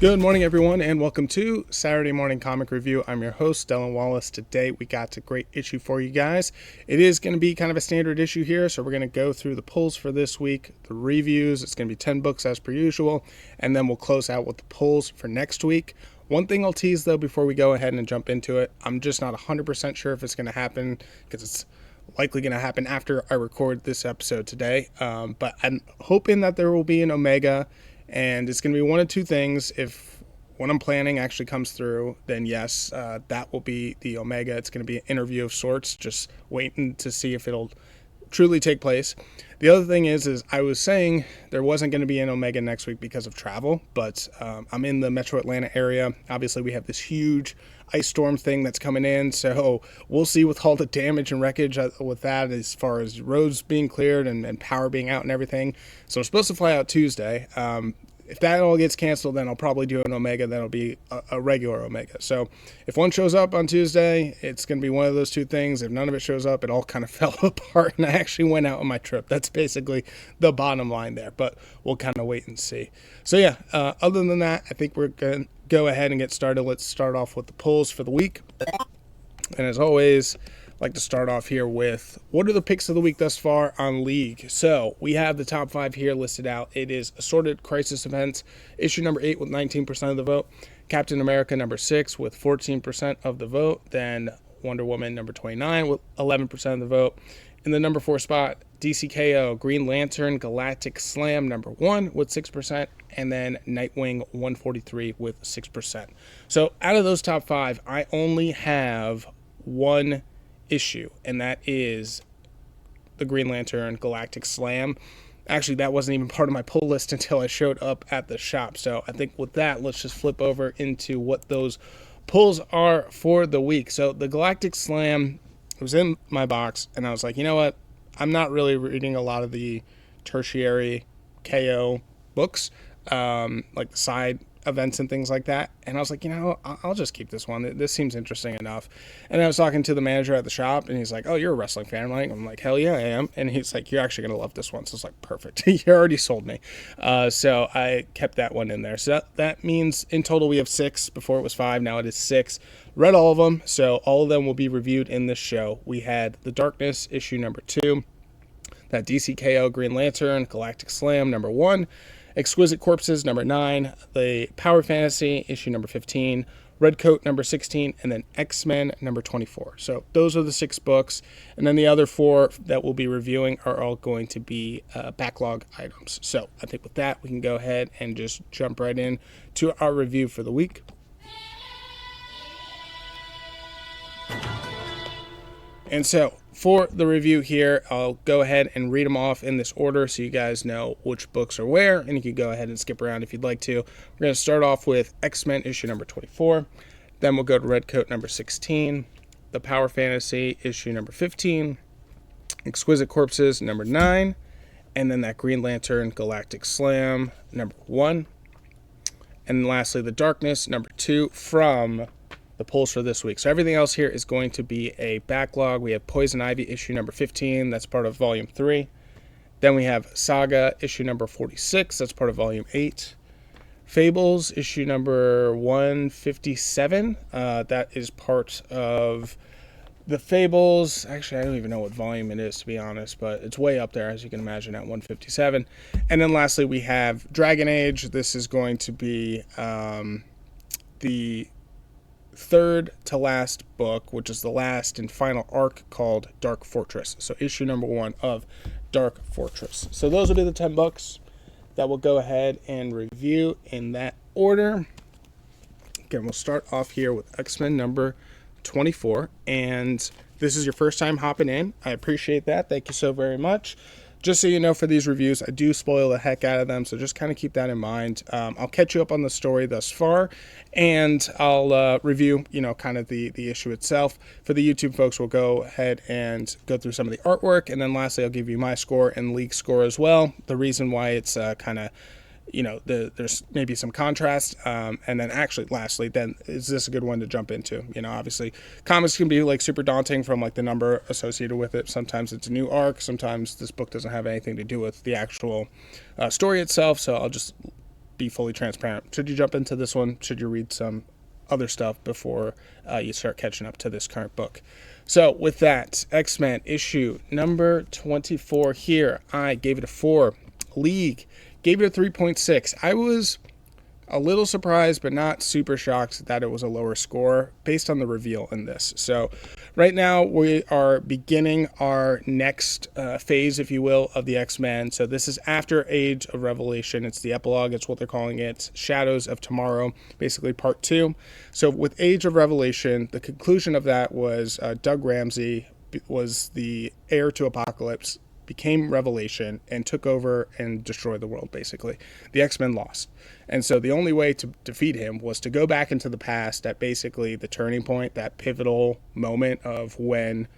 Good morning, everyone, and welcome to Saturday Morning Comic Review. I'm your host, Dylan Wallace. Today, we got a great issue for you guys. It is going to be kind of a standard issue here, so we're going to go through the pulls for this week, the reviews. It's going to be 10 books as per usual, and then we'll close out with the pulls for next week. One thing I'll tease, though, before we go ahead and jump into it, I'm just not 100% sure if it's going to happen, because it's likely going to happen after I record this episode today, but I'm hoping that there will be an Omega. And it's going to be one of two things. If what I'm planning actually comes through, then yes, that will be the Omega. It's going to be an interview of sorts, just waiting to see if it'll truly take place. The other thing is I was saying there wasn't going to be an Omega next week because of travel, but I'm in the Metro Atlanta area. Obviously, we have this huge ice storm thing that's coming in, so we'll see with all the damage and wreckage with that as far as roads being cleared and power being out and everything. So we're supposed to fly out Tuesday. If that all gets canceled, then I'll probably do an Omega. That'll be a regular Omega. So if one shows up on Tuesday, it's going to be one of those two things. If none of it shows up, it all kind of fell apart, and I actually went out on my trip. That's basically the bottom line there, but we'll kind of wait and see. So yeah, other than that, I think we're going to go ahead and get started. Let's start off with the pulls for the week. And as always, I'd like to start off here with what are the picks of the week thus far on League. So we have the top 5 here listed out. It is Assorted Crisis Events, issue number 8 with 19% of the vote. Captain America number 6 with 14% of the vote. Then Wonder Woman number 29 with 11% of the vote. In the number 4 spot, DCKO Green Lantern Galactic Slam number 1 with 6%. And then Nightwing 143 with 6%. So out of those top 5, I only have one issue, and that is the Green Lantern Galactic Slam. Actually, that wasn't even part of my pull list until I showed up at the shop. So I think with that, let's just flip over into what those pulls are for the week. So the Galactic Slam was in my box, and I was like, you know what? I'm not really reading a lot of the tertiary KO books, like the side events and things like that. And I was like, I'll just keep this one. This seems interesting enough. And I was talking to the manager at the shop, and he's like, oh, you're a wrestling fan, right? I'm like, hell yeah, I am. And he's like, you're actually going to love this one. So it's like, perfect. You already sold me. So I kept that one in there. So that means in total we have 6. Before it was 5. Now it is 6. Read all of them. So all of them will be reviewed in this show. We had The Darkness, issue number 2. That DCKO Green Lantern Galactic Slam number 1. Exquisite Corpses, number 9, the Power Fantasy, issue number 15, Redcoat, number 16, and then X-Men, number 24. So those are the 6 books, and then the other 4 that we'll be reviewing are all going to be backlog items. So I think with that, we can go ahead and just jump right in to our review for the week. And so for the review here, I'll go ahead and read them off in this order so you guys know which books are where, and you can go ahead and skip around if you'd like to. We're going to start off with X-Men issue number 24. Then we'll go to Redcoat number 16, The Power Fantasy issue number 15, Exquisite Corpses number 9, and then that Green Lantern Galactic Slam number 1. And lastly, The Darkness number 2 from the pulls for this week. So everything else here is going to be a backlog. We have Poison Ivy issue number 15. That's part of volume 3. Then we have Saga issue number 46. That's part of volume 8. Fables issue number 157. That is part of the Fables. Actually, I don't even know what volume it is, to be honest, but it's way up there, as you can imagine, at 157. And then lastly, we have Dragon Age. This is going to be the third to last book, which is the last and final arc, called Dark Fortress. So issue number 1 of Dark Fortress. So those will be the 10 books that we'll go ahead and review in that order. Again, we'll start off here with X-Men number 24. And this is your first time hopping in. I appreciate that. Thank you so very much. Just so you know, for these reviews, I do spoil the heck out of them, so just kind of keep that in mind. I'll catch you up on the story thus far, and I'll review, kind of the issue itself. For the YouTube folks, we'll go ahead and go through some of the artwork, and then lastly, I'll give you my score and League score as well. The reason why it's kind of there's maybe some contrast. And then actually, lastly, then is this a good one to jump into? Obviously, comics can be like super daunting from like the number associated with it. Sometimes it's a new arc. Sometimes this book doesn't have anything to do with the actual story itself. So I'll just be fully transparent. Should you jump into this one? Should you read some other stuff before you start catching up to this current book? So with that, X-Men issue number 24 here. I gave it a 4. League gave it a 3.6. I was a little surprised, but not super shocked that it was a lower score based on the reveal in this. So right now we are beginning our next phase, if you will, of the X-Men. So this is after Age of Revelation. It's the epilogue. It's what they're calling it. Shadows of Tomorrow, basically part 2. So with Age of Revelation, the conclusion of that was Doug Ramsey was the heir to Apocalypse, became Revelation, and took over and destroyed the world, basically. The X-Men lost. And so the only way to defeat him was to go back into the past at basically the turning point, that pivotal moment of when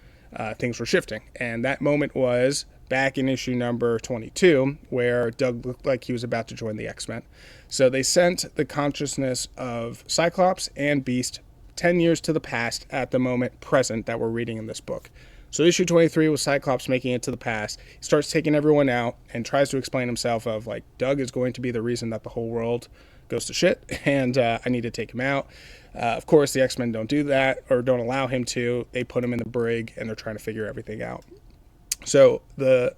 things were shifting. And that moment was back in issue number 22, where Doug looked like he was about to join the X-Men. So they sent the consciousness of Cyclops and Beast 10 years to the past at the moment present that we're reading in this book. So issue 23 was Cyclops making it to the past. He starts taking everyone out and tries to explain himself of like, Doug is going to be the reason that the whole world goes to shit, and I need to take him out. Of course, the X-Men don't do that, or don't allow him to. They put him in the brig, and they're trying to figure everything out. So the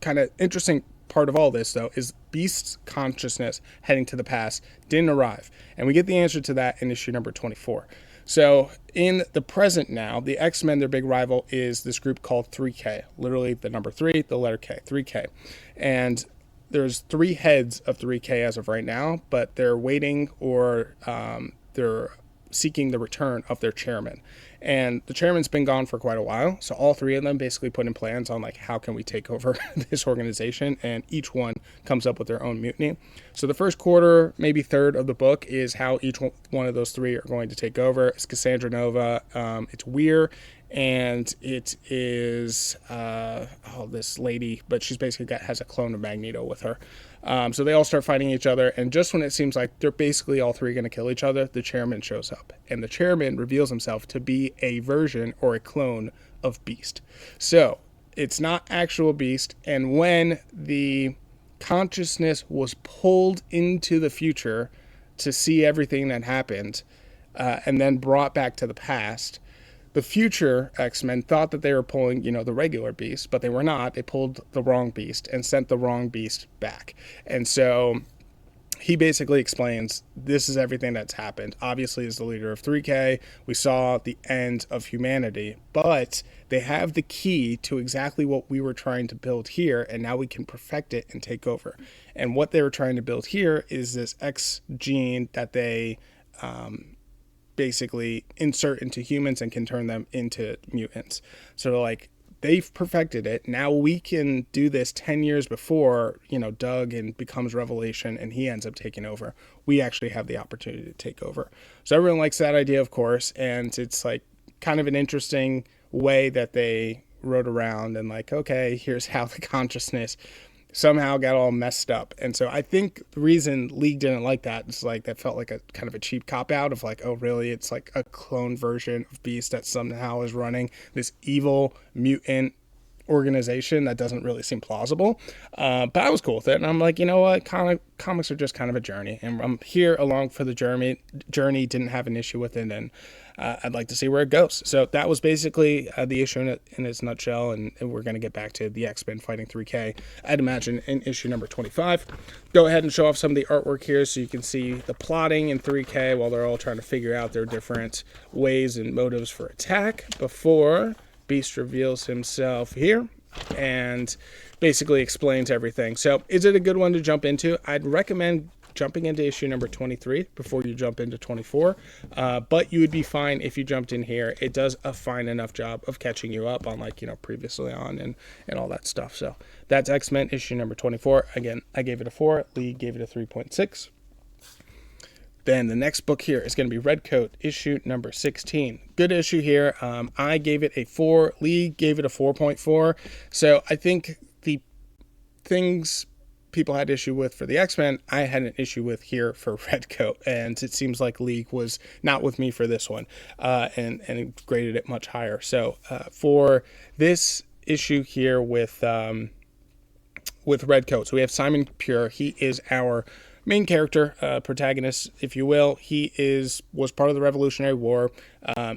kind of interesting part of all this, though, is Beast's consciousness heading to the past didn't arrive. And we get the answer to that in issue number 24. So in the present now, the X-Men, their big rival is this group called 3K. Literally the number 3, the letter K, 3K. And there's 3 heads of 3K as of right now, but they're waiting, or they're seeking the return of their chairman. And the chairman's been gone for quite a while, so all 3 of them basically put in plans on like, how can we take over this organization, and each one comes up with their own mutiny. So the first quarter, maybe third of the book, is how each one of those 3 are going to take over. It's Cassandra Nova, it's Weir, and it is this lady, but she's basically has a clone of Magneto with her. So they all start fighting each other, and just when it seems like they're basically all 3 going to kill each other, the chairman shows up, and the chairman reveals himself to be a version or a clone of Beast. So it's not actual Beast, and when the consciousness was pulled into the future to see everything that happened, and then brought back to the past, the future X-Men thought that they were pulling, the regular Beast, but they were not. They pulled the wrong Beast and sent the wrong Beast back. And so he basically explains, this is everything that's happened. Obviously, as the leader of 3K, we saw the end of humanity, but they have the key to exactly what we were trying to build here, and now we can perfect it and take over. And what they were trying to build here is this X gene that they basically insert into humans and can turn them into mutants. So like, they've perfected it. Now we can do this 10 years before, Doug and becomes Revelation and he ends up taking over. We actually have the opportunity to take over. So everyone likes that idea, of course, and it's like kind of an interesting way that they wrote around and like, okay, here's how the consciousness somehow got all messed up. And so I think the reason League didn't like that is like, that felt like a kind of a cheap cop out of like, oh really, it's like a clone version of Beast that somehow is running this evil mutant organization that doesn't really seem plausible. But I was cool with it, and I'm like, you know what, comics are just kind of a journey, and I'm here along for the journey. Didn't have an issue with it, and I'd like to see where it goes. So that was basically the issue in its nutshell, and we're going to get back to the X-Men fighting 3K, I'd imagine, in issue number 25. Go ahead and show off some of the artwork here so you can see the plotting in 3K while they're all trying to figure out their different ways and motives for attack before Beast reveals himself here and basically explains everything. So is it a good one to jump into? I'd recommend jumping into issue number 23 before you jump into 24, but you would be fine if you jumped in here. It does a fine enough job of catching you up on like, previously on and all that stuff. So that's X-Men issue number 24. Again, I gave it a 4. Lee gave it a 3.6. Then the next book here is going to be Redcoat, issue number 16. Good issue here. I gave it a 4. Lee gave it a 4.4. So I think the things people had issue with for the X-Men, I had an issue with here for Redcoat. And it seems like Lee was not with me for this one and graded it much higher. So for this issue here with Redcoat, so we have Simon Pure. He is our main character, protagonist, if you will. He was part of the Revolutionary War.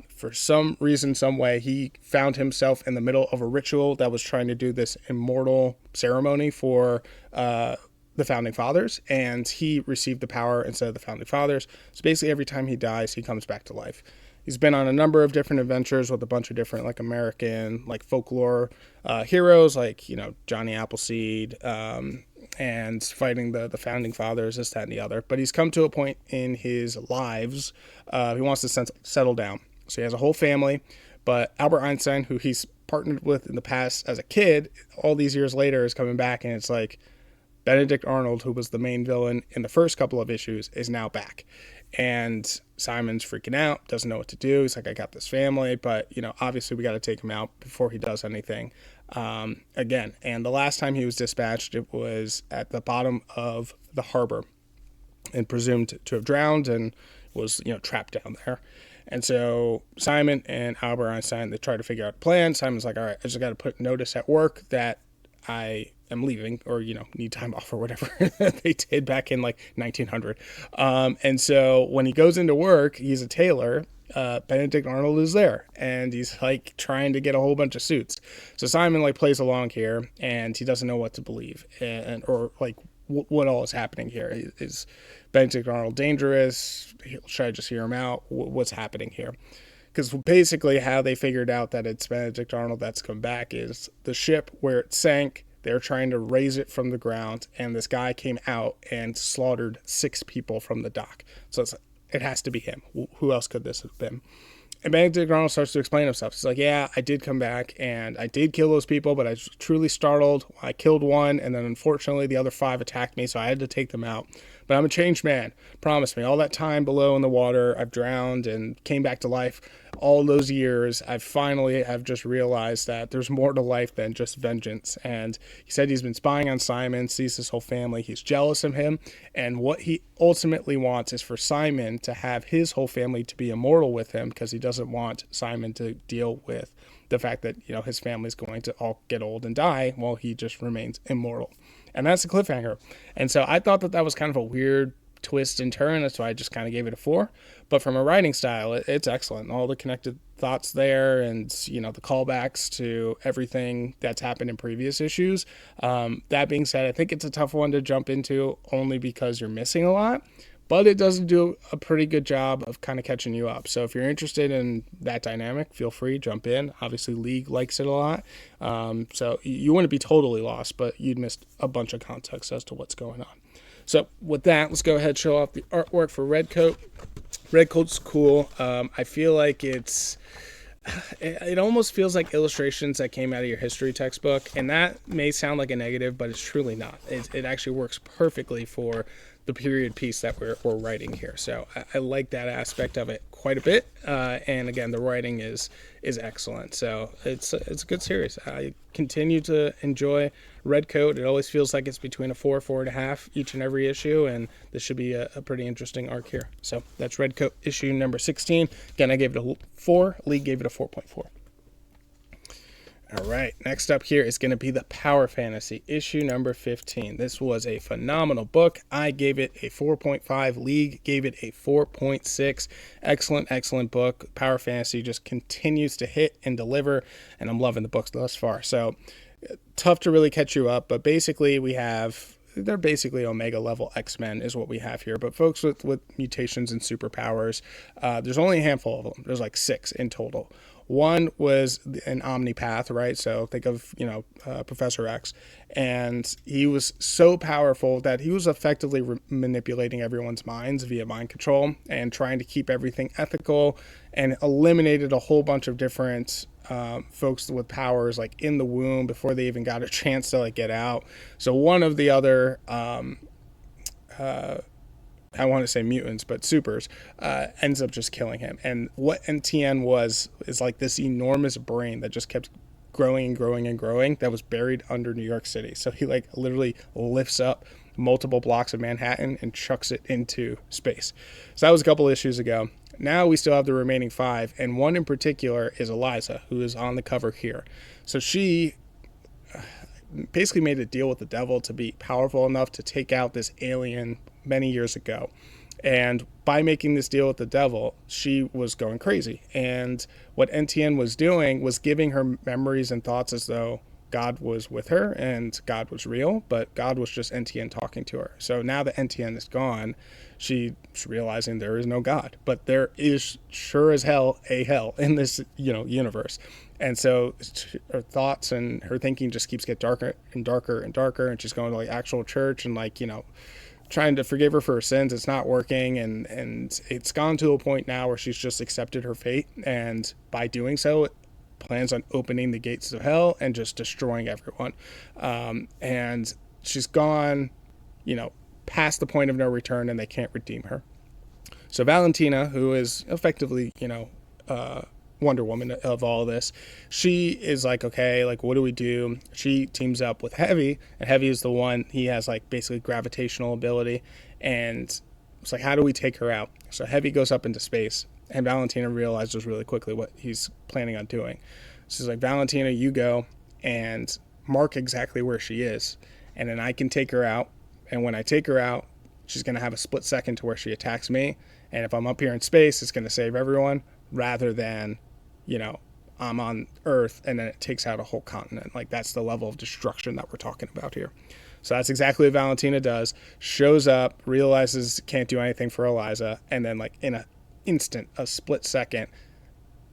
For some reason, some way, he found himself in the middle of a ritual that was trying to do this immortal ceremony for the Founding Fathers, and he received the power instead of the Founding Fathers. So basically, every time he dies, he comes back to life. He's been on a number of different adventures with a bunch of different like American like folklore heroes, like Johnny Appleseed, and fighting the Founding Fathers, this, that, and the other. But he's come to a point in his lives he wants to settle down. So he has a whole family, but Albert Einstein, who he's partnered with in the past as a kid, all these years later is coming back, and it's like Benedict Arnold, who was the main villain in the first couple of issues, is now back. And Simon's freaking out, doesn't know what to do. He's like, I got this family, but obviously we got to take him out before he does anything again. And the last time he was dispatched, it was at the bottom of the harbor and presumed to have drowned and was trapped down there. And so Simon and Albert Einstein, they try to figure out a plan. Simon's like, all right, I just got to put notice at work that I am leaving, or need time off, or whatever they did back in like 1900. And so when he goes into work, he's a tailor. Benedict Arnold is there, and he's like trying to get a whole bunch of suits. So Simon like plays along here, and he doesn't know what to believe, or like what all is happening here. Is Benedict Arnold dangerous? Should I just hear him out? What's happening here? Because basically how they figured out that it's Benedict Arnold that's come back is the ship where it sank, they're trying to raise it from the ground, and this guy came out and slaughtered 6 people from the dock. So it has to be him. Who else could this have been? And Benedict Arnold starts to explain himself. He's like, yeah, I did come back, and I did kill those people, but I was truly startled. I killed one, and then unfortunately the other 5 attacked me, so I had to take them out. But I'm a changed man. Promise me. All that time below in the water, I've drowned and came back to life. All those years, I finally have just realized that there's more to life than just vengeance. And he said he's been spying on Simon, sees his whole family. He's jealous of him. And what he ultimately wants is for Simon to have his whole family to be immortal with him, because he doesn't want Simon to deal with the fact that, his family's going to all get old and die while he just remains immortal. And that's the cliffhanger. And so I thought that was kind of a weird twist and turn. That's why I just kind of gave it a 4. But from a writing style, it's excellent. All the connected thoughts there, and the callbacks to everything that's happened in previous issues. That being said, I think it's a tough one to jump into only because you're missing a lot. But it does do a pretty good job of kind of catching you up. So if you're interested in that dynamic, feel free, jump in. Obviously, League likes it a lot. So you wouldn't be totally lost, but you'd miss a bunch of context as to what's going on. So with that, let's go ahead and show off the artwork for Redcoat. Redcoat's cool. I feel like it almost feels like illustrations that came out of your history textbook. And that may sound like a negative, but it's truly not. It actually works perfectly for the period piece that we're writing here. So I like that aspect of it quite a bit. And again, the writing is excellent. So it's a good series. I continue to enjoy Redcoat. It always feels like it's between a 4, 4.5 each and every issue, and this should be a pretty interesting arc here. So that's Redcoat issue number 16. Again, I gave it a 4. Lee gave it a 4.4. All right, next up here is going to be the Power Fantasy, issue number 15. This was a phenomenal book. I gave it a 4.5. League gave it a 4.6. Excellent book. Power Fantasy just continues to hit and deliver, and I'm loving the books thus far. So tough to really catch you up, but basically they're basically Omega level X-Men is what we have here. But folks with mutations and superpowers, there's only a handful of them. There's like 6 in total. One was an omnipath, right? So think of, Professor X. And he was so powerful that he was effectively manipulating everyone's minds via mind control and trying to keep everything ethical, and eliminated a whole bunch of different folks with powers like in the womb before they even got a chance to like get out. So one of the other I want to say mutants, but supers, ends up just killing him. And what NTN is like this enormous brain that just kept growing and growing and growing that was buried under New York City. So he like literally lifts up multiple blocks of Manhattan and chucks it into space. So that was a couple issues ago. Now we still have the remaining 5, and one in particular is Eliza, who is on the cover here. So she basically made a deal with the devil to be powerful enough to take out this alien many years ago. And by making this deal with the devil, she was going crazy. And what NTN was doing was giving her memories and thoughts as though God was with her and God was real, but God was just NTN talking to her. So now that NTN is gone, she's realizing there is no God, but there is sure as hell a hell in this, universe. And so her thoughts and her thinking just keeps getting darker and darker and darker. And she's going to like actual church and trying to forgive her for her sins. It's not working. And it's gone to a point now where she's just accepted her fate. And by doing so, plans on opening the gates of hell and just destroying everyone. And she's gone, past the point of no return, and they can't redeem her. So Valentina, who is effectively, Wonder Woman of all this, she is like, okay, like, what do we do? She teams up with Heavy, and Heavy is the one, he has like basically gravitational ability, and it's like, how do we take her out? So Heavy goes up into space, and Valentina realizes really quickly what he's planning on doing. So he's like, Valentina, you go and mark exactly where she is, and then I can take her out, and when I take her out, she's going to have a split second to where she attacks me, and if I'm up here in space, it's going to save everyone, rather than I'm on Earth and then it takes out a whole continent. Like, that's the level of destruction that we're talking about here. So that's exactly what Valentina does. Shows up, realizes can't do anything for Eliza, and then like in an instant, a split second,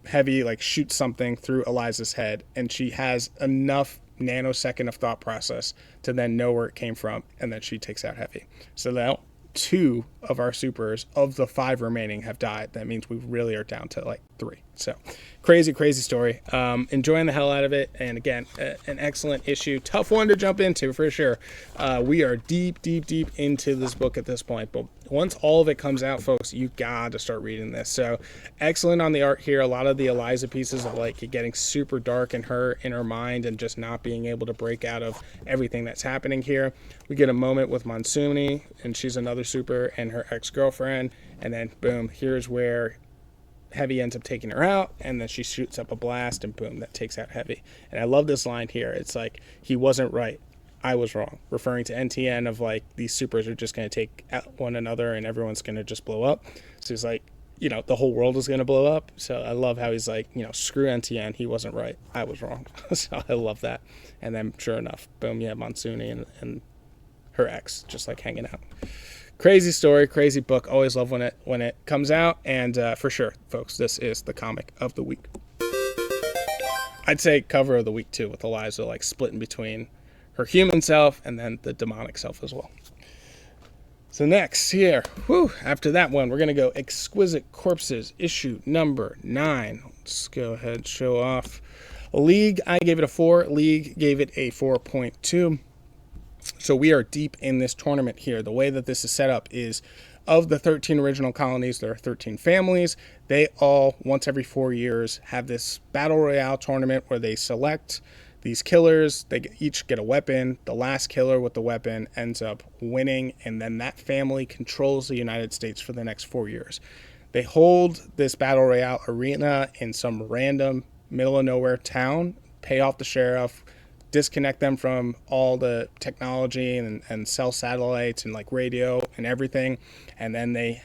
Heavy like shoots something through Eliza's head, and she has enough nanosecond of thought process to then know where it came from, and then she takes out Heavy. So now 2 of our supers of the 5 remaining have died. That means we really are down to like 3. So crazy story. Enjoying the hell out of it. And again, an excellent issue. Tough one to jump into for sure. We are deep into this book at this point, but once all of it comes out, folks, you gotta start reading this. So excellent on the art here. A lot of the Eliza pieces of like it getting super dark in her mind and just not being able to break out of everything that's happening here. We get a moment with Monsuni, and she's another super, and her ex-girlfriend, and then boom, here's where Heavy ends up taking her out, and then she shoots up a blast, and boom, that takes out Heavy. And I love this line here. It's like, he wasn't right, I was wrong, referring to NTN of like, these supers are just going to take out one another and everyone's going to just blow up. So he's like, the whole world is going to blow up. So I love how he's like, screw NTN, he wasn't right, I was wrong. So I love that. And then sure enough, boom, you have Monsuni and her ex just like hanging out. Crazy story, crazy book. Always love when it comes out. And for sure, folks, this is the comic of the week. I'd say cover of the week too, with Eliza like splitting between her human self and then the demonic self as well. So next here, after that one, we're going to go Exquisite Corpses, issue number 9. Let's go ahead and show off. League, I gave it a 4. League gave it a 4.2. So we are deep in this tournament here. The way that this is set up is, of the 13 original colonies, there are 13 families. They all, once every 4 years, have this battle royale tournament where they select these killers. They each get a weapon. The last killer with the weapon ends up winning, and then that family controls the United States for the next 4 years. They hold this battle royale arena in some random middle of nowhere town, pay off the sheriff, disconnect them from all the technology and cell satellites and like radio and everything, and then they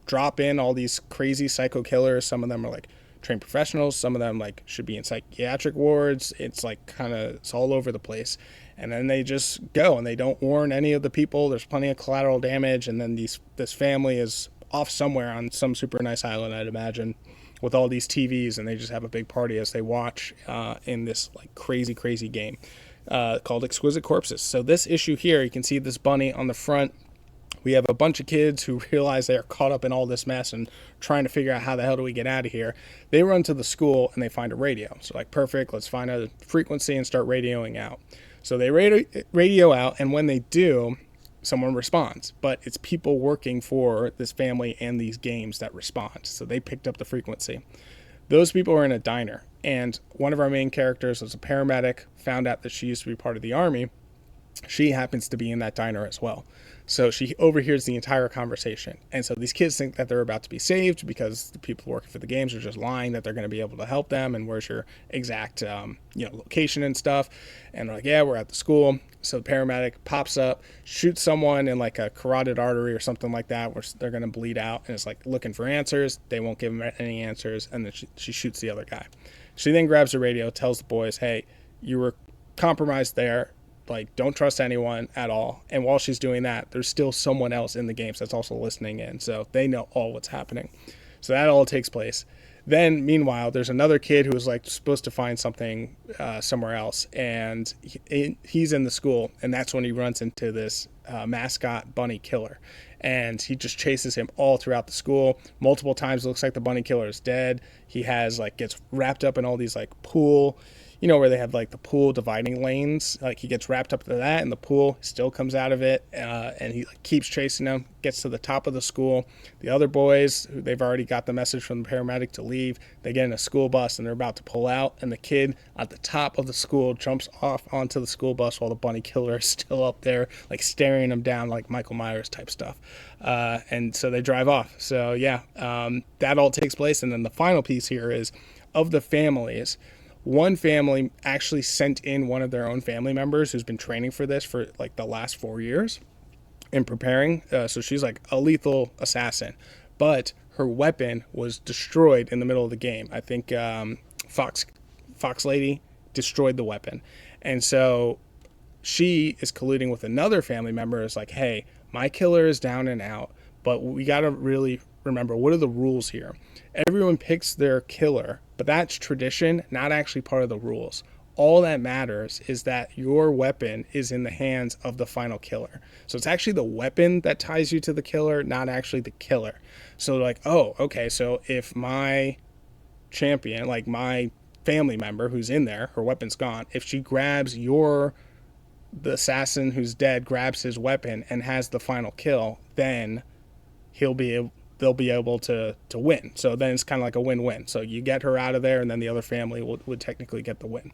drop in all these crazy psycho killers. Some of them are like trained professionals, some of them like should be in psychiatric wards. It's like it's all over the place, and then they just go and they don't warn any of the people. There's plenty of collateral damage, and then this family is off somewhere on some super nice island, I'd imagine, with all these TVs, and they just have a big party as they watch in this like crazy game called Exquisite Corpses. So this issue here, you can see this bunny on the front. We have a bunch of kids who realize they are caught up in all this mess and trying to figure out how the hell do we get out of here. They run to the school and they find a radio. So like, perfect, let's find a frequency and start radioing out. So they radio out, and when they do, someone responds, but it's people working for this family and these games that respond. So they picked up the frequency. Those people are in a diner, and one of our main characters was a paramedic, found out that she used to be part of the army. She happens to be in that diner as well. So she overhears the entire conversation. And so these kids think that they're about to be saved because the people working for the games are just lying that they're going to be able to help them, and where's your exact location and stuff. And they're like, yeah, we're at the school. So the paramedic pops up, shoots someone in like a carotid artery or something like that, where they're going to bleed out, and it's like looking for answers. They won't give him any answers, and then she shoots the other guy. She then grabs the radio, tells the boys, hey, you were compromised there. Like, don't trust anyone at all. And while she's doing that, there's still someone else in the games that's also listening in, so they know all what's happening. So that all takes place. Then, meanwhile, there's another kid who was like supposed to find something somewhere else, and he's in the school, and that's when he runs into this mascot bunny killer, and he just chases him all throughout the school. Multiple times, it looks like the bunny killer is dead. He has like gets wrapped up in all these like pool, where they have like the pool dividing lanes. Like he gets wrapped up to that in the pool, still comes out of it, and he like keeps chasing him, gets to the top of the school. The other boys, they've already got the message from the paramedic to leave. They get in a school bus and they're about to pull out, and the kid at the top of the school jumps off onto the school bus while the bunny killer is still up there, like staring him down like Michael Myers type stuff. And so they drive off. So yeah, that all takes place. And then the final piece here is of the families. One family actually sent in one of their own family members who's been training for this for like the last 4 years and preparing. So she's like a lethal assassin, but her weapon was destroyed in the middle of the game. I think Fox Lady destroyed the weapon. And so she is colluding with another family member. It's like, hey, my killer is down and out, but we got to really remember, what are the rules here? Everyone picks their killer, but that's tradition, not actually part of the rules. All that matters is that your weapon is in the hands of the final killer. So it's actually the weapon that ties you to the killer, not actually the killer. So like, oh, okay, so if my champion, like my family member who's in there, her weapon's gone, if she grabs the assassin who's dead, grabs his weapon and has the final kill, then they'll be able to win. So then it's kind of like a win-win. So you get her out of there, and then the other family would technically get the win.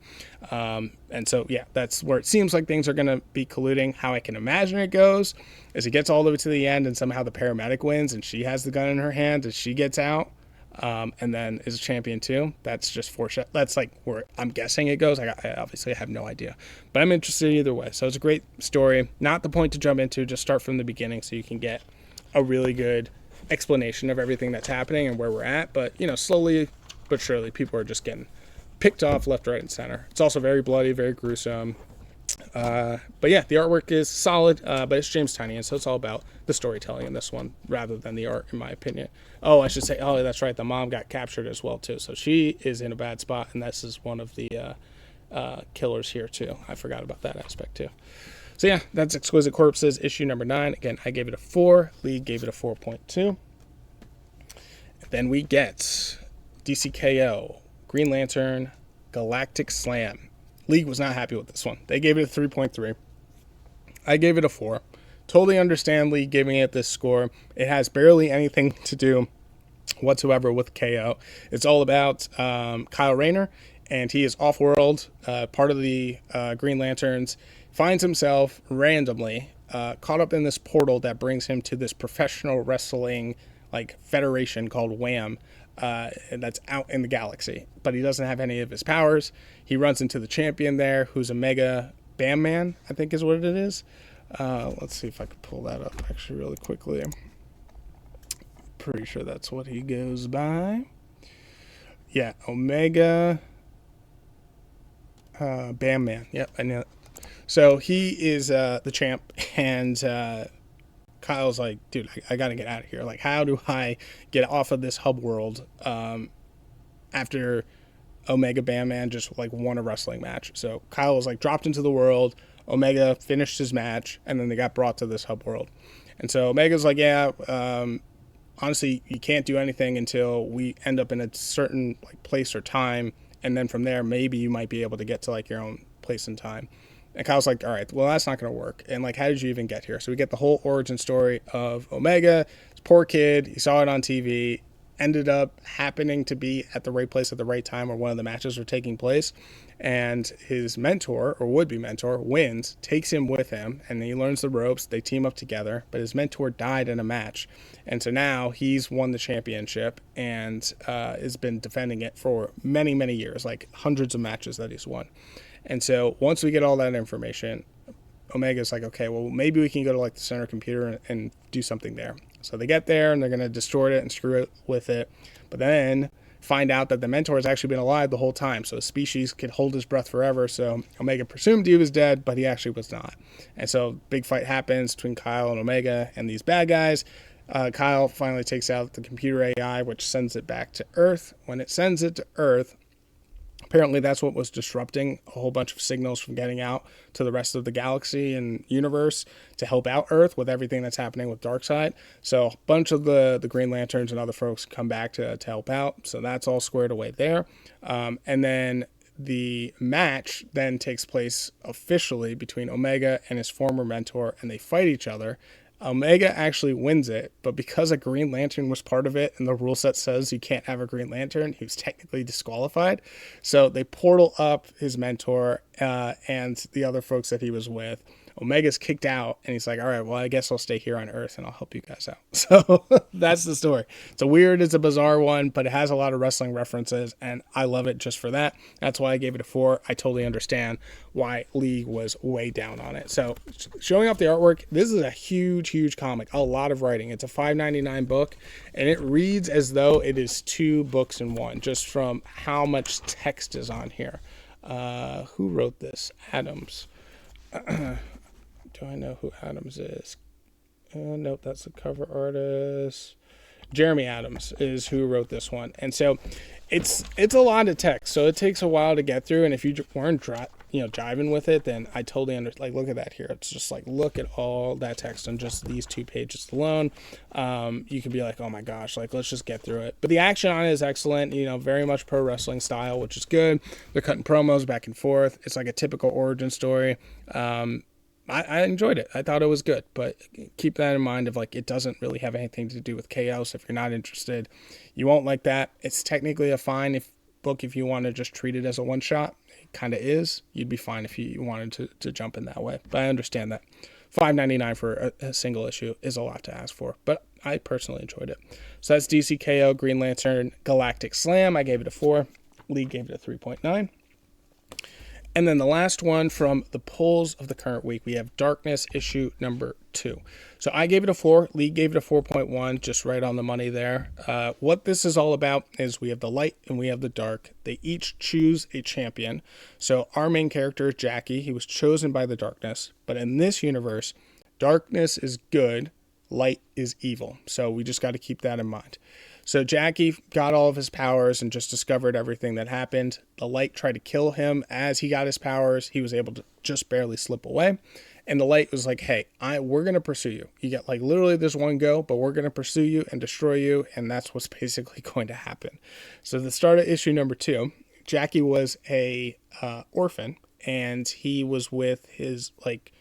And so, yeah, that's where it seems like things are going to be colluding. How I can imagine it goes is it gets all the way to the end, and somehow the paramedic wins, and she has the gun in her hand, and she gets out, and then is a champion too. That's just foreshadow. That's like where I'm guessing it goes. I obviously have no idea, but I'm interested either way. So it's a great story. Not the point to jump into. Just start from the beginning so you can get a really good explanation of everything that's happening and where we're at. But slowly but surely people are just getting picked off left, right, and center. It's also very bloody, very gruesome, but yeah, the artwork is solid, but it's James Tynion, so it's all about the storytelling in this one rather than the art, in my opinion. Oh, I should say, that's right, the mom got captured as well too, so she is in a bad spot, and this is one of the killers here too. I forgot about that aspect too. So yeah, that's Exquisite Corpses, issue number 9. Again, I gave it a 4. Lee gave it a 4.2. Then we get DCKO, Green Lantern, Galactic Slam. League was not happy with this one. They gave it a 3.3. I gave it a 4. Totally understand League giving it this score. It has barely anything to do whatsoever with KO. It's all about Kyle Rayner, and he is off-world, part of the Green Lanterns. Finds himself randomly caught up in this portal that brings him to this professional wrestling like federation called Wham, and that's out in the galaxy. But he doesn't have any of his powers. He runs into the champion there, who's a mega Bam Man, I think is what it is. Let's see if I can pull that up actually really quickly. Pretty sure that's what he goes by. Yeah, Omega Bam Man. Yep, I knew it. So he is the champ, and Kyle's like, dude, I got to get out of here. Like, how do I get off of this hub world after Omega Bam Man just like won a wrestling match? So Kyle was like dropped into the world. Omega finished his match, and then they got brought to this hub world. And so Omega's like, yeah, honestly, you can't do anything until we end up in a certain like place or time, and then from there, maybe you might be able to get to like your own place and time. And Kyle's like, all right, well, that's not going to work. And like, how did you even get here? So we get the whole origin story of Omega. This poor kid, he saw it on TV, ended up happening to be at the right place at the right time where one of the matches were taking place. And his mentor, or would-be mentor, wins, takes him with him, and he learns the ropes. They team up together, but his mentor died in a match. And so now he's won the championship and has been defending it for many, many years, like hundreds of matches that he's won. And so once we get all that information, Omega's like, okay, well, maybe we can go to like the center computer and do something there. So they get there and they're going to distort it and screw it with it. But then find out that the mentor has actually been alive the whole time. So the species could hold his breath forever. So Omega presumed he was dead, but he actually was not. And so big fight happens between Kyle and Omega and these bad guys. Kyle finally takes out the computer AI, which sends it back to Earth. When it sends it to Earth, apparently that's what was disrupting a whole bunch of signals from getting out to the rest of the galaxy and universe to help out Earth with everything that's happening with Darkseid. So a bunch of the Green Lanterns and other folks come back to help out. So that's all squared away there. And then the match then takes place officially between Omega and his former mentor, and they fight each other. Omega actually wins it, but because a Green Lantern was part of it and the rule set says you can't have a Green Lantern, he was technically disqualified. So they portal up his mentor and the other folks that he was with. Omega's kicked out, and he's like, all right, well, I guess I'll stay here on Earth and I'll help you guys out. So that's the story. It's a bizarre one, but it has a lot of wrestling references, and I love it just for that. That's why I gave it a 4. I totally understand why Lee was way down on it. So showing off the artwork, this is a huge comic, a lot of writing. It's a $5.99 book, and it reads as though it is 2 books in one, just from how much text is on here. Who wrote this? Adams. Do I know who Adams is? Nope, that's the cover artist. Jeremy Adams is who wrote this one. And so it's a lot of text, so it takes a while to get through. And if you weren't jiving with it, then I totally understand. Like, look at that here. It's just like, look at all that text on just these 2 pages alone. You can be like, oh my gosh, like, let's just get through it. But the action on it is excellent, very much pro wrestling style, which is good. They're cutting promos back and forth. It's like a typical origin story. I enjoyed it. I thought it was good, but keep that in mind of like, it doesn't really have anything to do with Chaos. If you're not interested, you won't like that. It's technically a fine book if you want to just treat it as a one shot. It kind of is. You'd be fine if you wanted to jump in that way, but I understand that $5.99 for a single issue is a lot to ask for, but I personally enjoyed it. So that's DCKO Green Lantern Galactic Slam. I gave it a 4. Lee gave it a 3.9. And then the last one from the polls of the current week, we have Darkness issue number 2. So I gave it a 4. Lee gave it a 4.1, just right on the money there. What this is all about is we have the light and we have the dark. They each choose a champion. So our main character is Jackie. He was chosen by the darkness. But in this universe, darkness is good, light is evil. So we just got to keep that in mind. So Jackie got all of his powers and just discovered everything that happened. The light tried to kill him. As he got his powers, he was able to just barely slip away. And the light was like, hey, we're going to pursue you. You get like literally this one go, but we're going to pursue you and destroy you. And that's what's basically going to happen. So the start of issue number 2, Jackie was a orphan, and he was with his like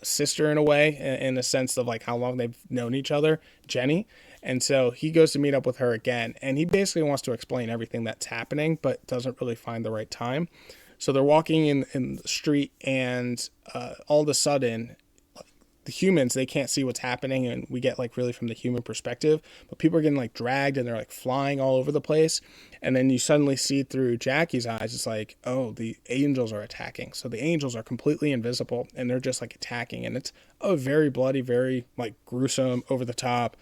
sister in a way, in the sense of like how long they've known each other, Jenny. And so he goes to meet up with her again, and he basically wants to explain everything that's happening, but doesn't really find the right time. So they're walking in the street, and all of a sudden, the humans, they can't see what's happening, and we get like really from the human perspective, but people are getting like dragged, and they're like flying all over the place. And then you suddenly see through Jackie's eyes, it's like, oh, the angels are attacking. So the angels are completely invisible, and they're just like attacking, and it's a very bloody, very like gruesome, over the top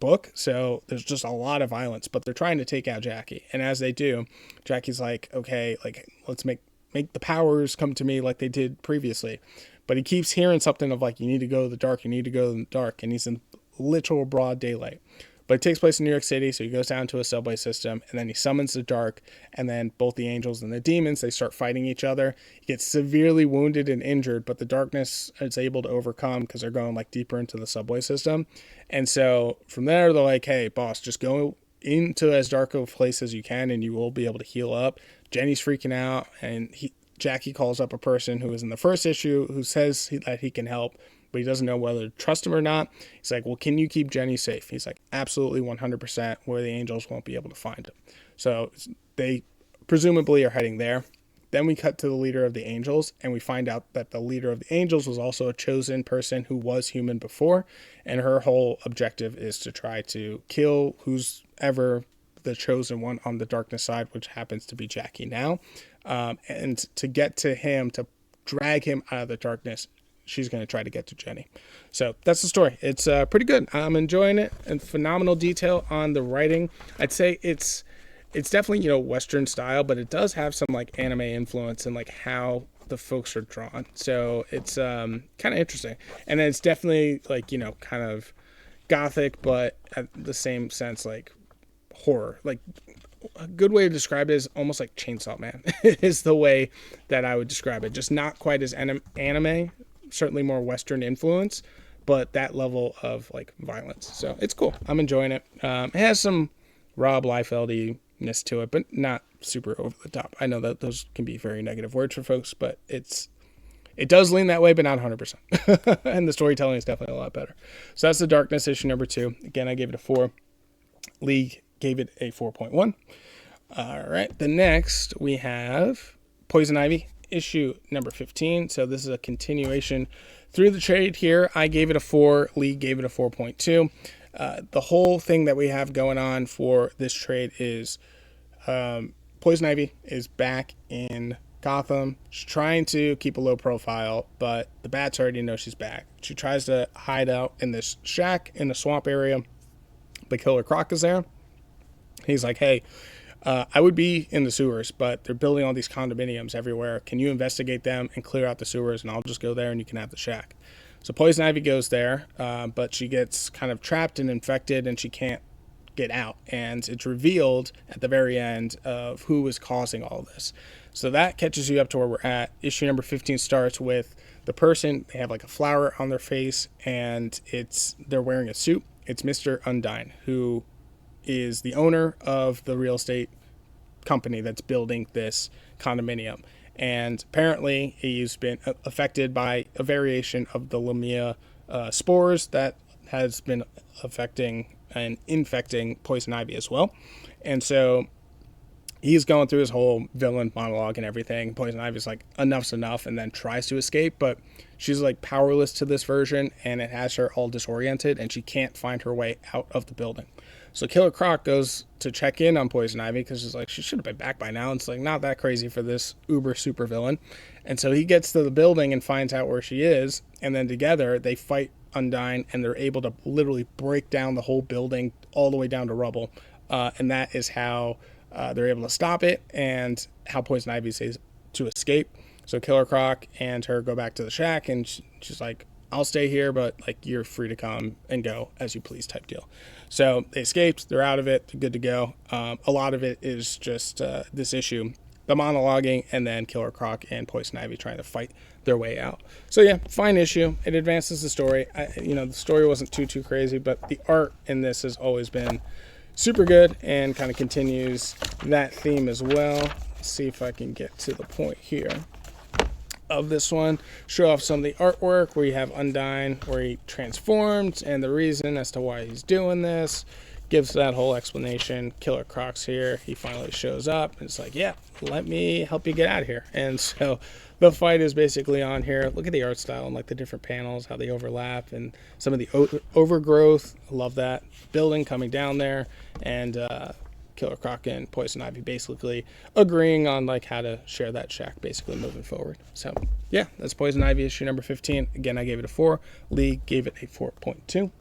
book. So there's just a lot of violence, but they're trying to take out Jackie. And as they do, Jackie's like, okay, like, let's make the powers come to me like they did previously. But he keeps hearing something of like, you need to go to the dark, you need to go to the dark. And he's in literal broad daylight. But it takes place in New York City, so he goes down to a subway system, and then he summons the dark, and then both the angels and the demons, they start fighting each other. He gets severely wounded and injured, but the darkness is able to overcome because they're going like deeper into the subway system. And so from there, they're like, hey, boss, just go into as dark of a place as you can, and you will be able to heal up. Jenny's freaking out, and Jackie calls up a person who was in the first issue who says that he can help, but he doesn't know whether to trust him or not. He's like, well, can you keep Jenny safe? He's like, absolutely, 100%, where the angels won't be able to find him. So they presumably are heading there. Then we cut to the leader of the angels, and we find out that the leader of the angels was also a chosen person who was human before, and her whole objective is to try to kill who's ever the chosen one on the darkness side, which happens to be Jackie now. And to get to him, to drag him out of the darkness, she's going to try to get to Jenny. So that's the story. It's pretty good. I'm enjoying it, and phenomenal detail on the writing. I'd say it's definitely, Western style, but it does have some like anime influence and like how the folks are drawn. So it's kind of interesting. And then it's definitely like, kind of gothic, but at the same sense, like horror. Like a good way to describe it is almost like Chainsaw Man is the way that I would describe it. Just not quite as anime, certainly more Western influence, but that level of like violence. So it's cool. I'm enjoying it. It has some Rob Liefeld-ness to it, but not super over the top. I know that those can be very negative words for folks, but it does lean that way, but not 100%. And the storytelling is definitely a lot better. So that's The Darkness, issue number 2. Again, I gave it a 4. Lee gave it a 4.1. All right. The next we have Poison Ivy, issue number 15. So this is a continuation through the trade here. I gave it a 4. Lee gave it a 4.2. The whole thing that we have going on for this trade is Poison Ivy is back in Gotham. She's trying to keep a low profile, but the bats already know she's back. She tries to hide out in this shack in the swamp area, but Killer Croc is there. He's like, hey, I would be in the sewers, but they're building all these condominiums everywhere. Can you investigate them and clear out the sewers, and I'll just go there and you can have the shack. So Poison Ivy goes there, but she gets kind of trapped and infected, and she can't get out. And it's revealed at the very end of who is causing all this. So that catches you up to where we're at. Issue number 15 starts with the person. They have like a flower on their face, and they're wearing a suit. It's Mr. Undyne, who is the owner of the real estate company that's building this condominium. And apparently he's been affected by a variation of the Lamia spores that has been affecting and infecting Poison Ivy as well. And so he's going through his whole villain monologue and everything. Poison Ivy's like, enough's enough, and then tries to escape, but she's like powerless to this version, and it has her all disoriented, and she can't find her way out of the building. So Killer Croc goes to check in on Poison Ivy because she's like, she should have been back by now. It's like not that crazy for this uber super villain. And so he gets to the building and finds out where she is, and then together they fight Undyne, and they're able to literally break down the whole building all the way down to rubble. And that is how they're able to stop it, and how Poison Ivy says to escape. So Killer Croc and her go back to the shack, and she's like, I'll stay here, but like you're free to come and go as you please type deal. So they escaped, they're out of it, they're good to go. A lot of it is just this issue, the monologuing, and then Killer Croc and Poison Ivy trying to fight their way out. So yeah, fine issue. It advances the story. The story wasn't too crazy, but the art in this has always been super good and kind of continues that theme as well. Let's see if I can get to the point here of this one. Show off some of the artwork where you have Undyne, where he transformed, and the reason as to why he's doing this. Gives that whole explanation. Killer Croc's here. He finally shows up, and it's like, yeah, let me help you get out of here. And so the fight is basically on here. Look at the art style and like the different panels, how they overlap, and some of the overgrowth. I love that. Building coming down there, and Killer Croc and Poison Ivy basically agreeing on like how to share that shack basically moving forward. So yeah, that's Poison Ivy issue number 15. Again, I gave it a 4. Lee gave it a 4.2.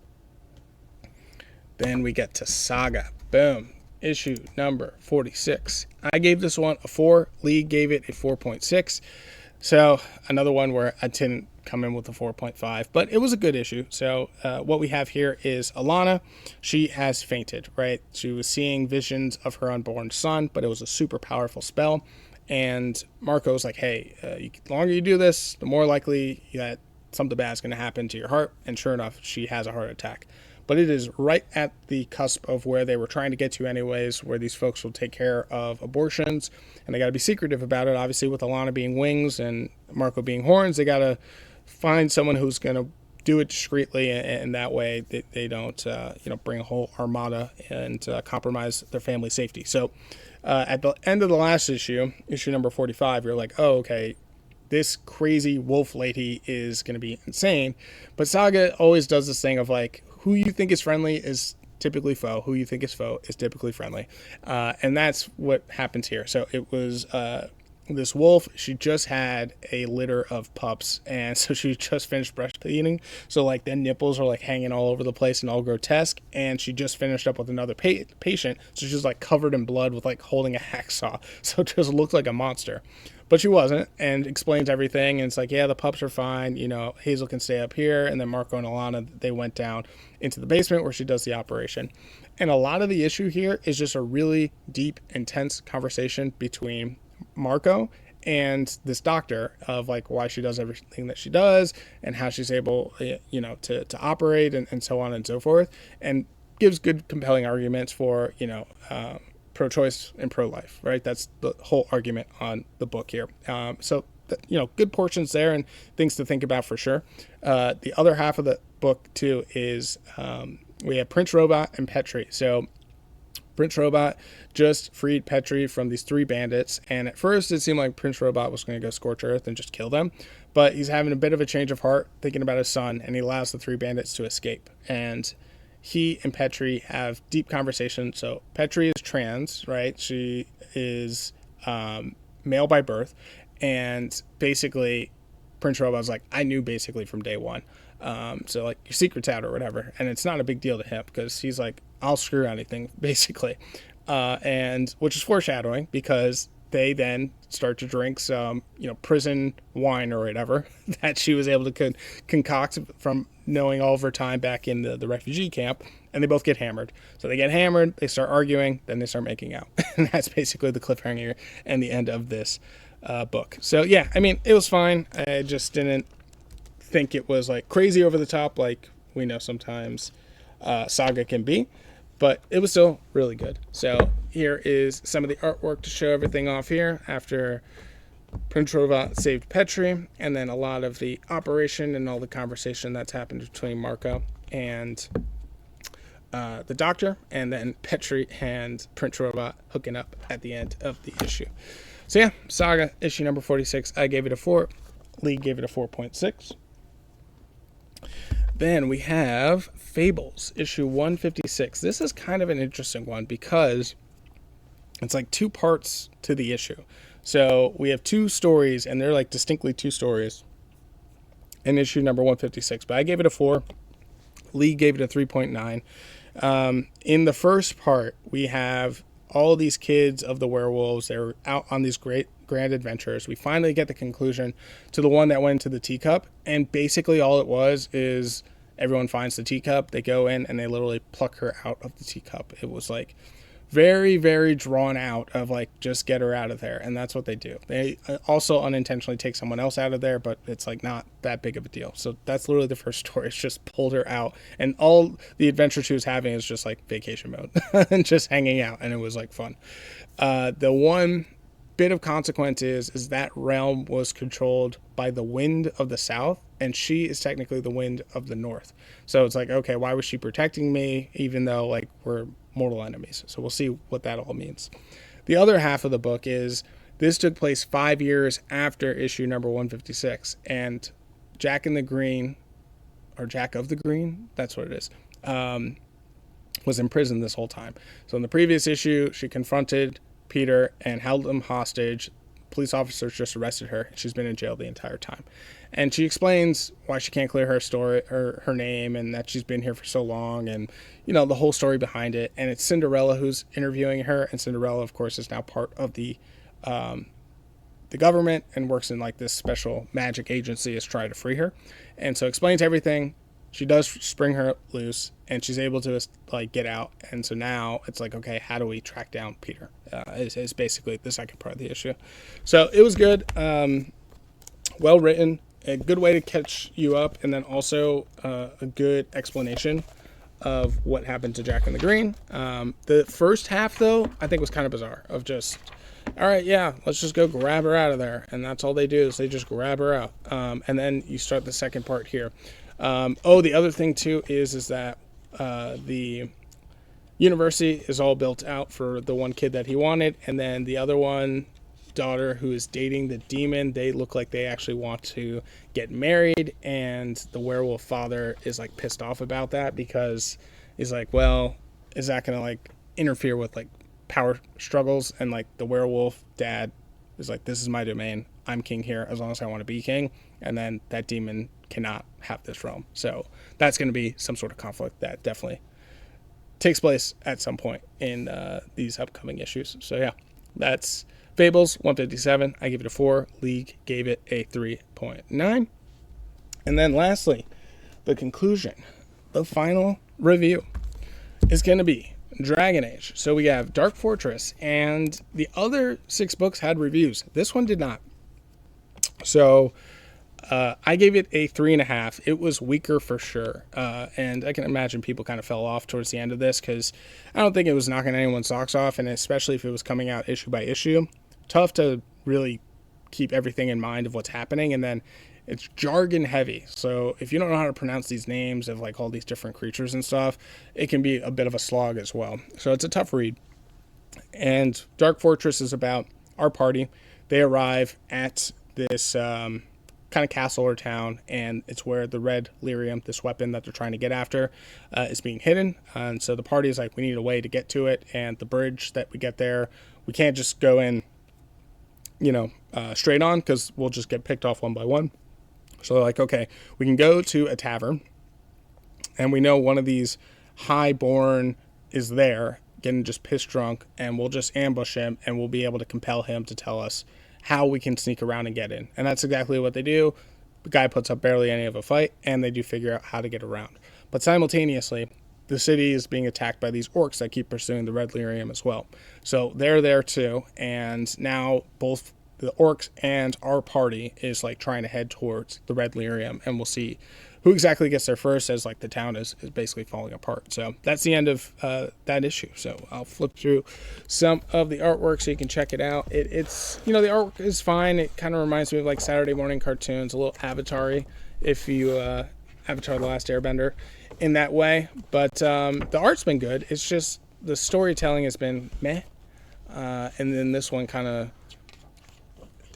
Then we get to Saga. Boom. Issue number 46. I gave this one a 4. Lee gave it a 4.6. So another one where I didn't come in with a 4.5, but it was a good issue. So what we have here is Alana. She has fainted, right? She was seeing visions of her unborn son, but it was a super powerful spell. And Marco's like, hey, the longer you do this, the more likely that something bad is going to happen to your heart. And sure enough, she has a heart attack. But it is right at the cusp of where they were trying to get to anyways, where these folks will take care of abortions, and they got to be secretive about it. Obviously, with Alana being wings and Marco being horns, they got to find someone who's going to do it discreetly, and that way they don't bring a whole armada and compromise their family safety. So at the end of the last issue number 45, you're like, oh, okay, this crazy wolf lady is going to be insane. But Saga always does this thing of like, who you think is friendly is typically foe. Who you think is foe is typically friendly. And that's what happens here. So it was this wolf, she just had a litter of pups, and so she just finished breastfeeding, so like the nipples are like hanging all over the place and all grotesque, and she just finished up with another patient, so she's like covered in blood with like holding a hacksaw, so it just looked like a monster. But she wasn't, and explains everything, and it's like, yeah, the pups are fine, Hazel can stay up here, and then Marco and Alana, they went down into the basement where she does the operation. And a lot of the issue here is just a really deep, intense conversation between Marco and this doctor of like why she does everything that she does and how she's able, to operate and so on and so forth, and gives good, compelling arguments for, pro-choice and pro-life, right? That's the whole argument on the book here. Good portions there and things to think about for sure. The other half of the book too is we have Prince Robot and Petrie. So Prince Robot just freed Petrie from these 3 bandits, and at first it seemed like Prince Robot was going to go scorch earth and just kill them, but he's having a bit of a change of heart, thinking about his son, and he allows the 3 bandits to escape. And he and Petrie have deep conversation. So Petrie is trans, right? She is male by birth, and basically Prince Robot's like, I knew basically from day one. So like, your secret's out or whatever, and it's not a big deal to him because he's like, I'll screw anything basically, and which is foreshadowing because they then start to drink some prison wine or whatever that she was able to concoct from knowing all of her time back in the refugee camp, and they both get hammered. So they get hammered, they start arguing, then they start making out, and that's basically the cliffhanger and the end of this book. So yeah, I mean, it was fine. I just didn't think it was like crazy over the top like we know sometimes Saga can be, but it was still really good. So here is some of the artwork to show everything off here after Prince Robot saved Petrie, and then a lot of the operation and all the conversation that's happened between Marco and the doctor, and then Petrie and Prince Robot hooking up at the end of the issue. So yeah, Saga issue number 46, I gave it a 4. Lee gave it a 4.6. Then we have Fables, issue 156. This is kind of an interesting one because it's like 2 parts to the issue. So we have 2 stories, and they're like distinctly 2 stories in issue number 156. But I gave it a 4. Lee gave it a 3.9. In the first part, we have all these kids of the werewolves. They're out on these great grand adventures. We finally get the conclusion to the one that went into the teacup, and basically all it was is everyone finds the teacup, they go in, and they literally pluck her out of the teacup. It was like very, very drawn out of like, just get her out of there, and that's what they do. They also unintentionally take someone else out of there, but it's like not that big of a deal. So that's literally the first story. It's just pulled her out, and all the adventure she was having is just like vacation mode and just hanging out, and it was like fun. The one bit of consequence is that realm was controlled by the wind of the south, and she is technically the wind of the north. So it's like, okay, why was she protecting me even though like we're mortal enemies? So we'll see what that all means. The other half of the book is this took place 5 years after issue number 156, and Jack in the Green, or Jack of the Green, that's what it is, was in prison this whole time. So in the previous issue, she confronted Peter and held him hostage. Police officers just arrested her. She's been in jail the entire time, and she explains why she can't clear her story or her name, and that she's been here for so long, and the whole story behind it. And it's Cinderella who's interviewing her, and Cinderella, of course, is now part of the government and works in like this special magic agency is trying to free her, and so explains everything. She does spring her loose, and she's able to like get out. And so now it's like, okay, how do we track down Peter? Is basically the second part of the issue. So it was good, well written, a good way to catch you up, and then also a good explanation of what happened to Jack in the Green. The first half, though, I think was kind of bizarre. Of just, all right, yeah, let's just go grab her out of there, and that's all they do is they just grab her out. And then you start the second part here. The other thing too is that the university is all built out for the one kid that he wanted, and then the other one daughter who is dating the demon, they look like they actually want to get married, and the werewolf father is like pissed off about that because he's like, well, is that gonna like interfere with like power struggles? And like the werewolf dad It's like, this is my domain. I'm king here as long as I want to be king. And then that demon cannot have this realm. So that's going to be some sort of conflict that definitely takes place at some point in these upcoming issues. So yeah, that's Fables 157. I gave it a 4. League gave it a 3.9. And then lastly, the conclusion, the final review is going to be Dragon Age. So we have Dark Fortress, and the other 6 books had reviews. This one did not. So I gave it a 3.5. It was weaker for sure. And I can imagine people kind of fell off towards the end of this because I don't think it was knocking anyone's socks off. And especially if it was coming out issue by issue, tough to really keep everything in mind of what's happening. And then it's jargon heavy. So if you don't know how to pronounce these names of like all these different creatures and stuff, it can be a bit of a slog as well. So it's a tough read. And Dark Fortress is about our party. They arrive at this kind of castle or town, and it's where the red lyrium, this weapon that they're trying to get after, is being hidden. And so the party is like, we need a way to get to it. And the bridge that we get there, we can't just go in, straight on, because we'll just get picked off one by one. So they're like, okay, we can go to a tavern, and we know one of these highborn is there, getting just pissed drunk, and we'll just ambush him, and we'll be able to compel him to tell us how we can sneak around and get in. And that's exactly what they do. The guy puts up barely any of a fight, and they do figure out how to get around. But simultaneously, the city is being attacked by these orcs that keep pursuing the red lyrium as well. So they're there too, and now both the orcs and our party is like trying to head towards the red lyrium, and we'll see who exactly gets there first, as like the town is basically falling apart. So that's the end of that issue. So I'll flip through some of the artwork so you can check it out. It's the artwork is fine. It kind of reminds me of like Saturday morning cartoons, a little Avatar-y, if you Avatar: The Last Airbender in that way. But the art's been good. It's just the storytelling has been meh. And then this one kind of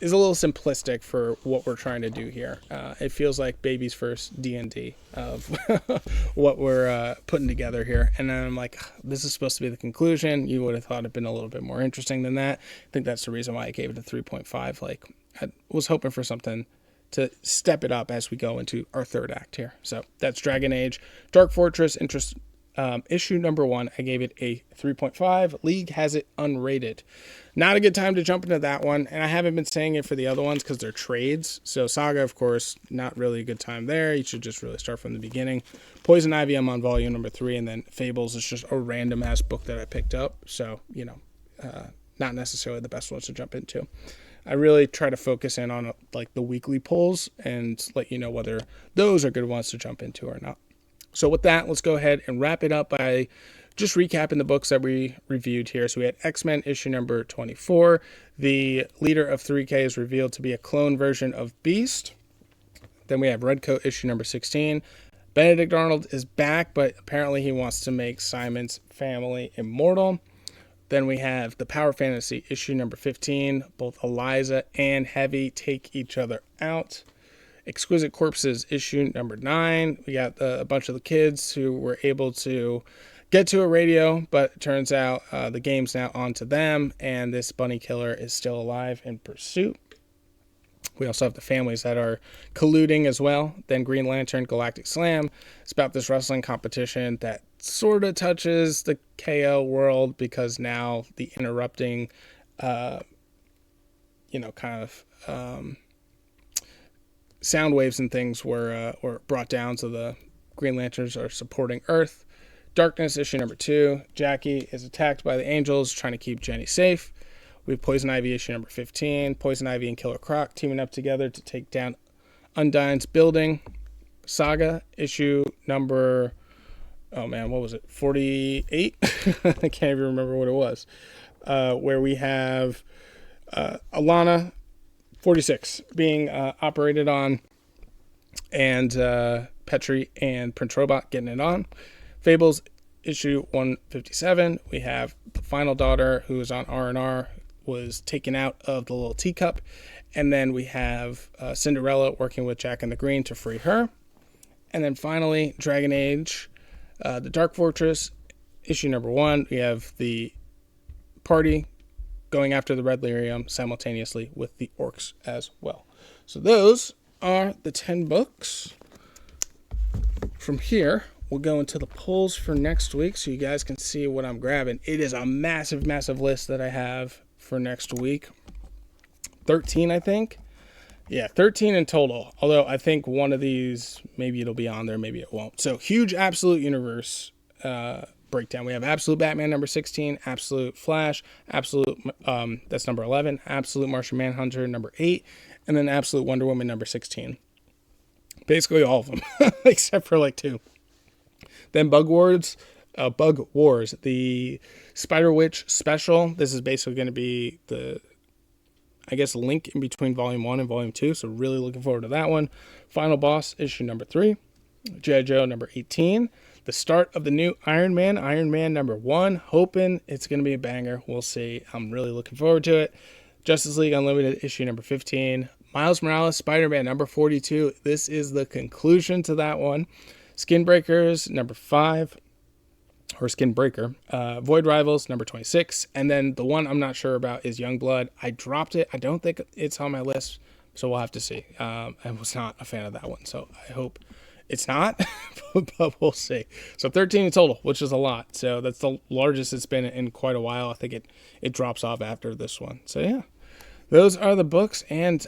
is a little simplistic for what we're trying to do here. It feels like baby's first D&D of what we're putting together here. And then I'm like, this is supposed to be the conclusion. You would have thought it'd been a little bit more interesting than that. I think that's the reason why I gave it a 3.5. Like, I was hoping for something to step it up as we go into our third act here. So that's Dragon Age. Dark Fortress, issue number 1, I gave it a 3.5. League has it unrated. Not a good time to jump into that one, and I haven't been saying it for the other ones because they're trades. So Saga, of course, not really a good time there. You should just really start from the beginning. Poison Ivy, I'm on volume number 3, and then Fables is just a random-ass book that I picked up. So, not necessarily the best ones to jump into. I really try to focus in on like the weekly pulls and let you know whether those are good ones to jump into or not. So with that, let's go ahead and wrap it up by just recapping the books that we reviewed here. So we had X-Men issue number 24. The leader of 3K is revealed to be a clone version of Beast. Then we have Redcoat issue number 16. Benedict Arnold is back, but apparently he wants to make Simon's family immortal. Then we have the Power Fantasy issue number 15. Both Eliza and Heavy take each other out. Exquisite Corpses issue number 9. We got a bunch of the kids who were able to get to a radio, but it turns out the game's now on to them, and this bunny killer is still alive in pursuit. We also have the families that are colluding as well. Then Green Lantern Galactic Slam. It's about this wrestling competition that sort of touches the KO world because now the interrupting, sound waves and things were brought down, so the Green Lanterns are supporting Earth. Darkness issue number 2. Jackie is attacked by the Angels, trying to keep Jenny safe. We have Poison Ivy issue number 15. Poison Ivy and Killer Croc teaming up together to take down Undyne's building. Saga issue number, 48? I can't even remember what it was. Where we have Alana 46 being operated on, and Petri and Prince Robot getting it on. Fables issue 157. We have the final daughter who is on R&R, was taken out of the little teacup, and then we have Cinderella working with Jack and the Green to free her. And then finally, Dragon Age, the Dark Fortress issue number 1. We have the party going after the red lyrium simultaneously with the orcs as well. So those are the 10 books. From here, we'll go into the pulls for next week so you guys can see what I'm grabbing. It is a massive, massive list that I have for next week. 13, I think. Yeah, 13 in total. Although I think one of these, maybe it'll be on there, maybe it won't. So huge Absolute Universe breakdown. We have Absolute Batman number 16, Absolute Flash, Absolute, that's number 11, Absolute Martian Manhunter number 8, and then Absolute Wonder Woman number 16. Basically all of them, except for like 2. Then Bug Wars, the Spider Witch special. This is basically going to be the, I guess, link in between Volume 1 and Volume 2, so really looking forward to that one. Final Boss, issue number 3. G.I. Joe number 18. The start of the new Iron Man number 1. Hoping it's going to be a banger. We'll see. I'm really looking forward to it. Justice League Unlimited, issue number 15. Miles Morales, Spider-Man number 42. This is the conclusion to that one. Skin Breakers, number 5. Or Skin Breaker. Void Rivals, number 26. And then the one I'm not sure about is Youngblood. I dropped it. I don't think it's on my list, so we'll have to see. I was not a fan of that one, so I hope it's not, but we'll see. So 13 in total, which is a lot. So that's the largest it's been in quite a while. I think it drops off after this one. So yeah, those are the books. And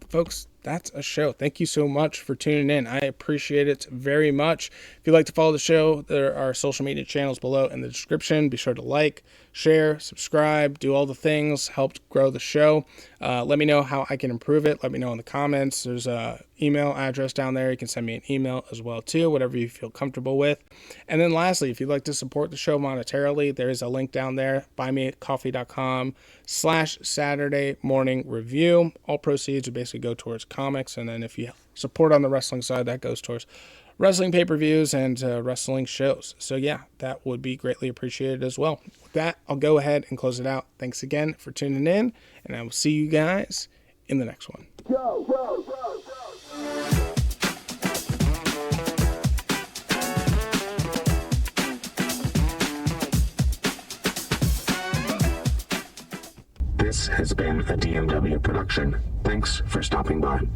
folks, that's a show. Thank you so much for tuning in. I appreciate it very much. If you'd like to follow the show, there are social media channels below in the description. Be sure to like, share, subscribe, do all the things, help grow the show. Let me know how I can improve it. Let me know in the comments. There's a email address down there. You can send me an email as well too, whatever you feel comfortable with. And then lastly, if you'd like to support the show monetarily, there is a link down there, buymeacoffee.com/SaturdayMorningReview. All proceeds would basically go towards comics, and then if you support on the wrestling side, that goes towards wrestling pay-per-views and wrestling shows. So yeah, that would be greatly appreciated as well. With that, I'll go ahead and close it out. Thanks again for tuning in, and I will see you guys in the next one. Go, go, go, go. This has been a DMW production. Thanks for stopping by.